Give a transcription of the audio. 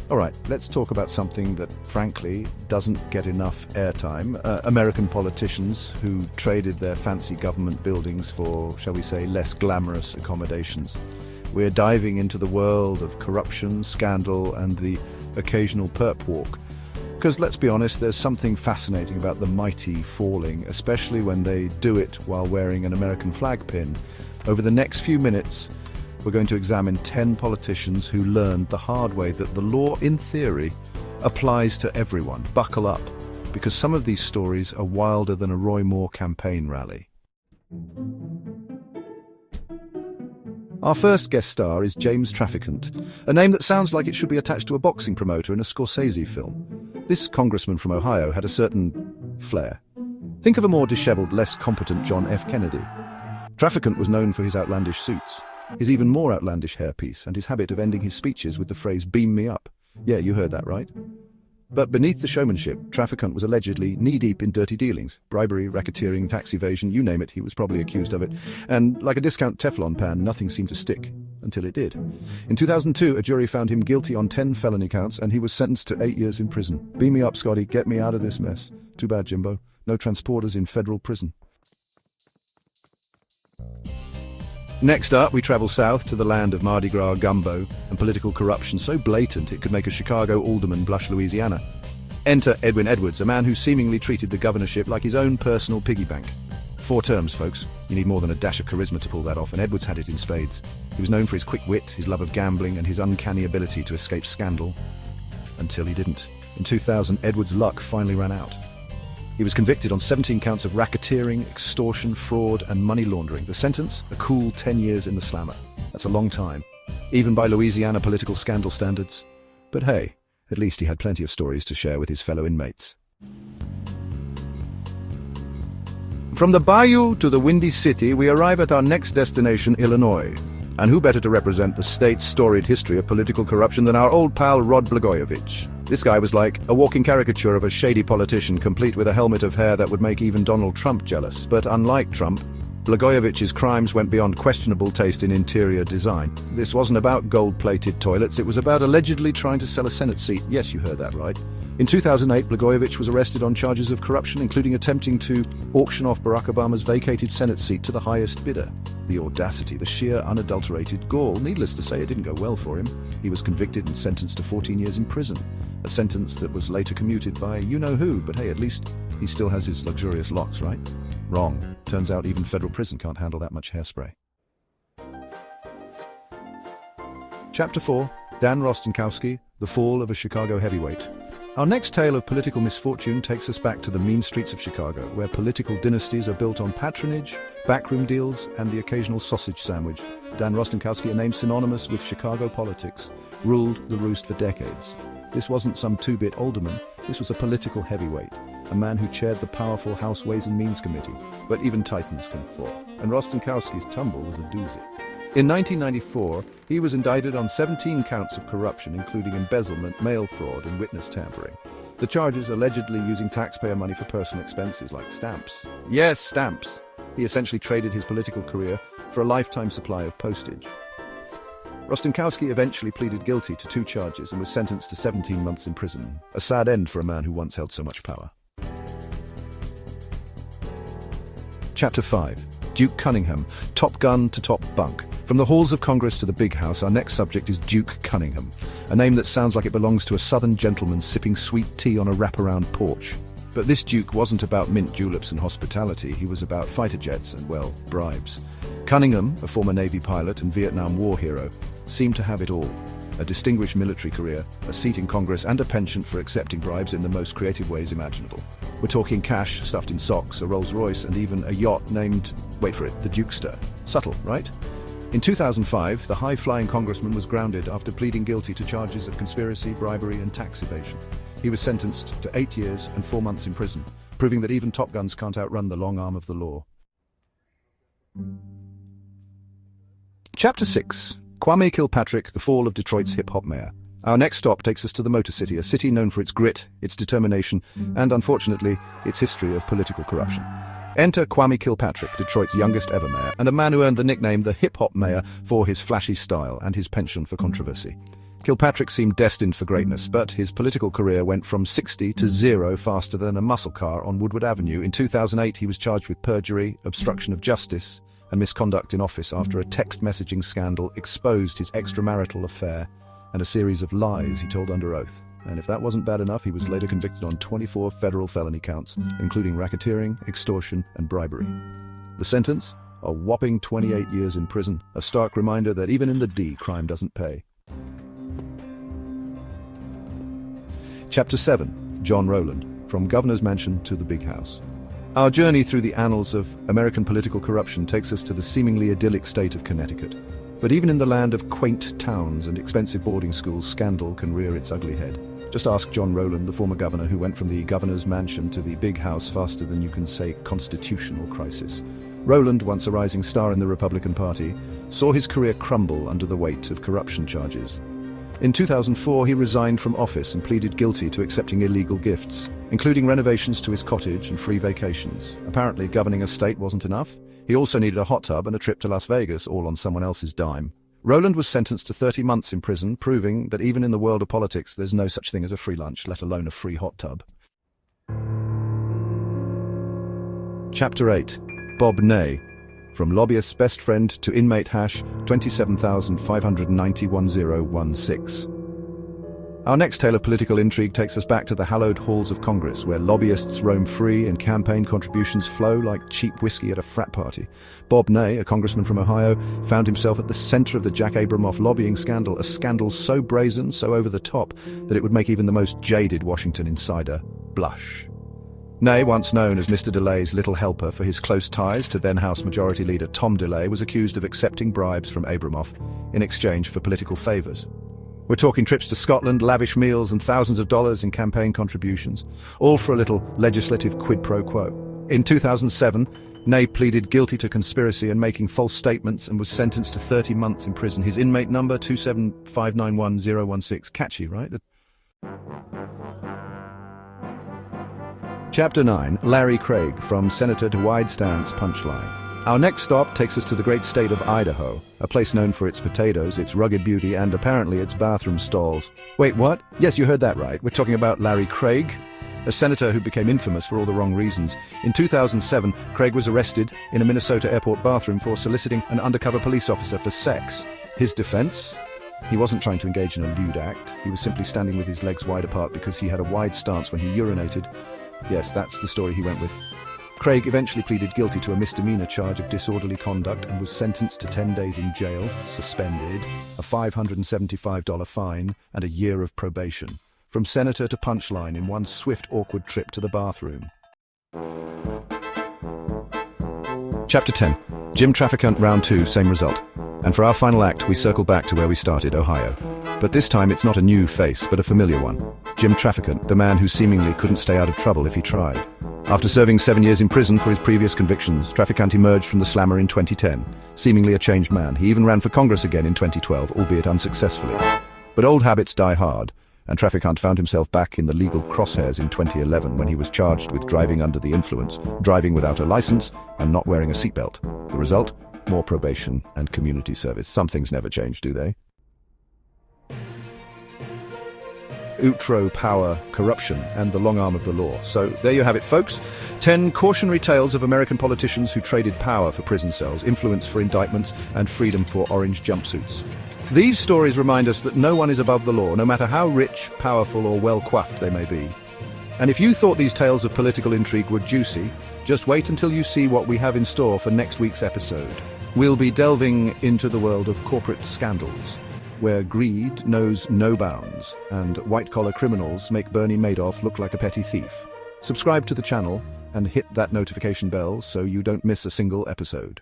All right, let's talk about something that, frankly, doesn't get enough airtime. American politicians who traded their fancy government buildings for, shall we say, less glamorous accommodations. We're diving into the world of corruption, scandal, and the occasional perp walk. Because let's be honest, there's something fascinating about the mighty falling, especially when they do it while wearing an American flag pin. Over the next few minutes, we're going to examine 10 politicians who learned the hard way that the law, in theory, applies to everyone. Buckle up, because some of these stories are wilder than a Roy Moore campaign rally. Our first guest star is James Traficant, a name that sounds like it should be attached to a boxing promoter in a Scorsese film. This congressman from Ohio had a certain flair. Think of a more disheveled, less competent John F. Kennedy. Traficant was known for his outlandish suits, his even more outlandish hairpiece, and his habit of ending his speeches with the phrase, "Beam me up." Yeah, you heard that right. But beneath the showmanship, Traficant was allegedly knee-deep in dirty dealings. Bribery, racketeering, tax evasion, you name it, he was probably accused of it. And like a discount Teflon pan, nothing seemed to stick. Until it did. In 2002, a jury found him guilty on 10 felony counts, and he was sentenced to 8 years in prison. Beam me up, Scotty, get me out of this mess. Too bad, Jimbo. No transporters in federal prison. Next up, we travel south to the land of Mardi Gras gumbo and political corruption so blatant it could make a Chicago alderman blush Louisiana. Enter Edwin Edwards, a man who seemingly treated the governorship like his own personal piggy bank. 4 terms, folks. You need more than a dash of charisma to pull that off, and Edwards had it in spades. He was known for his quick wit, his love of gambling, and his uncanny ability to escape scandal. Until he didn't. In 2000, Edwards' luck finally ran out. He was convicted on 17 counts of racketeering, extortion, fraud, and money laundering. The sentence? A cool 10 years in the slammer. That's a long time, even by Louisiana political scandal standards. But hey, at least he had plenty of stories to share with his fellow inmates. From the bayou to the Windy City, we arrive at our next destination, Illinois. And who better to represent the state's storied history of political corruption than our old pal Rod Blagojevich? This guy was like a walking caricature of a shady politician, complete with a helmet of hair that would make even Donald Trump jealous. But unlike Trump, Blagojevich's crimes went beyond questionable taste in interior design. This wasn't about gold-plated toilets, it was about allegedly trying to sell a Senate seat. Yes, you heard that right. In 2008, Blagojevich was arrested on charges of corruption, including attempting to auction off Barack Obama's vacated Senate seat to the highest bidder. The audacity, the sheer unadulterated gall. Needless to say, it didn't go well for him. He was convicted and sentenced to 14 years in prison, a sentence that was later commuted by you-know-who, but hey, at least he still has his luxurious locks, right? Wrong. Turns out even federal prison can't handle that much hairspray. Chapter 4, Dan Rostenkowski, The Fall of a Chicago Heavyweight. Our next tale of political misfortune takes us back to the mean streets of Chicago, where political dynasties are built on patronage, backroom deals, and the occasional sausage sandwich. Dan Rostenkowski, a name synonymous with Chicago politics, ruled the roost for decades. This wasn't some two-bit alderman, this was a political heavyweight, a man who chaired the powerful House Ways and Means Committee. But even titans can fall, and Rostenkowski's tumble was a doozy. In 1994, he was indicted on 17 counts of corruption, including embezzlement, mail fraud, and witness tampering. The charges allegedly using taxpayer money for personal expenses like stamps. Yes, stamps! He essentially traded his political career for a lifetime supply of postage. Rostenkowski eventually pleaded guilty to 2 charges and was sentenced to 17 months in prison. A sad end for a man who once held so much power. Chapter 5. Duke Cunningham, Top Gun to Top Bunk. From the halls of Congress to the Big House, our next subject is Duke Cunningham, a name that sounds like it belongs to a southern gentleman sipping sweet tea on a wraparound porch. But this Duke wasn't about mint juleps and hospitality, he was about fighter jets and, well, bribes. Cunningham, a former Navy pilot and Vietnam War hero, seemed to have it all. A distinguished military career, a seat in Congress, and a penchant for accepting bribes in the most creative ways imaginable. We're talking cash stuffed in socks, a Rolls-Royce, and even a yacht named, wait for it, the Dukester. Subtle, right? In 2005, the high-flying congressman was grounded after pleading guilty to charges of conspiracy, bribery, and tax evasion. He was sentenced to 8 years and 4 months in prison, proving that even Top Guns can't outrun the long arm of the law. Chapter 6. Kwame Kilpatrick, The Fall of Detroit's Hip-Hop Mayor. Our next stop takes us to the Motor City, a city known for its grit, its determination, and, unfortunately, its history of political corruption. Enter Kwame Kilpatrick, Detroit's youngest ever mayor, and a man who earned the nickname the Hip-Hop Mayor for his flashy style and his penchant for controversy. Kilpatrick seemed destined for greatness, but his political career went from 60 to 0 faster than a muscle car on Woodward Avenue. In 2008, he was charged with perjury, obstruction of justice, and misconduct in office after a text messaging scandal exposed his extramarital affair and a series of lies he told under oath. And if that wasn't bad enough, he was later convicted on 24 federal felony counts, including racketeering, extortion, and bribery. The sentence? A whopping 28 years in prison, a stark reminder that even in the D, crime doesn't pay. Chapter 7. John Rowland, From Governor's Mansion to the Big House. Our journey through the annals of American political corruption takes us to the seemingly idyllic state of Connecticut. But even in the land of quaint towns and expensive boarding schools, scandal can rear its ugly head. Just ask John Rowland, the former governor who went from the governor's mansion to the big house faster than you can say constitutional crisis. Rowland, once a rising star in the Republican Party, saw his career crumble under the weight of corruption charges. In 2004, he resigned from office and pleaded guilty to accepting illegal gifts, including renovations to his cottage and free vacations. Apparently, governing a state wasn't enough. He also needed a hot tub and a trip to Las Vegas, all on someone else's dime. Rowland was sentenced to 30 months in prison, proving that even in the world of politics, there's no such thing as a free lunch, let alone a free hot tub. Chapter 8. Bob Ney, From Lobbyist's Best Friend to Inmate hash 27,590-1016. Our next tale of political intrigue takes us back to the hallowed halls of Congress, where lobbyists roam free and campaign contributions flow like cheap whiskey at a frat party. Bob Ney, a congressman from Ohio, found himself at the center of the Jack Abramoff lobbying scandal, a scandal so brazen, so over the top, that it would make even the most jaded Washington insider blush. Ney, once known as Mr. DeLay's little helper for his close ties to then-House Majority Leader Tom DeLay, was accused of accepting bribes from Abramoff in exchange for political favors. We're talking trips to Scotland, lavish meals, and thousands of dollars in campaign contributions, all for a little legislative quid pro quo. In 2007, Ney pleaded guilty to conspiracy and making false statements and was sentenced to 30 months in prison. His inmate number, 27591-016. Catchy, right? Chapter 9. Larry Craig, From Senator to Wide Stance Punchline. Our next stop takes us to the great state of Idaho, a place known for its potatoes, its rugged beauty, and apparently its bathroom stalls. Wait, what? Yes, you heard that right. We're talking about Larry Craig, a senator who became infamous for all the wrong reasons. In 2007, Craig was arrested in a Minnesota airport bathroom for soliciting an undercover police officer for sex. His defense? He wasn't trying to engage in a lewd act. He was simply standing with his legs wide apart because he had a wide stance when he urinated. Yes, that's the story he went with. Craig eventually pleaded guilty to a misdemeanor charge of disorderly conduct and was sentenced to 10 days in jail, suspended, a $575 fine, and a year of probation. From senator to punchline in one swift, awkward trip to the bathroom. Chapter 10. Jim Traficant, Round 2, same result. And for our final act, we circle back to where we started, Ohio. But this time it's not a new face, but a familiar one. Jim Traficant, the man who seemingly couldn't stay out of trouble if he tried. After serving 7 years in prison for his previous convictions, Traficant emerged from the slammer in 2010, seemingly a changed man. He even ran for Congress again in 2012, albeit unsuccessfully. But old habits die hard, and Traficant found himself back in the legal crosshairs in 2011 when he was charged with driving under the influence, driving without a license, and not wearing a seatbelt. The result? More probation and community service. Some things never change, do they? Outro, power, corruption, and the long arm of the law. So there you have it, folks. 10 cautionary tales of American politicians who traded power for prison cells, influence for indictments, and freedom for orange jumpsuits. These stories remind us that no one is above the law, no matter how rich, powerful, or well-coiffed they may be. And if you thought these tales of political intrigue were juicy, just wait until you see what we have in store for next week's episode. We'll be delving into the world of corporate scandals, where greed knows no bounds, and white-collar criminals make Bernie Madoff look like a petty thief. Subscribe to the channel and hit that notification bell so you don't miss a single episode.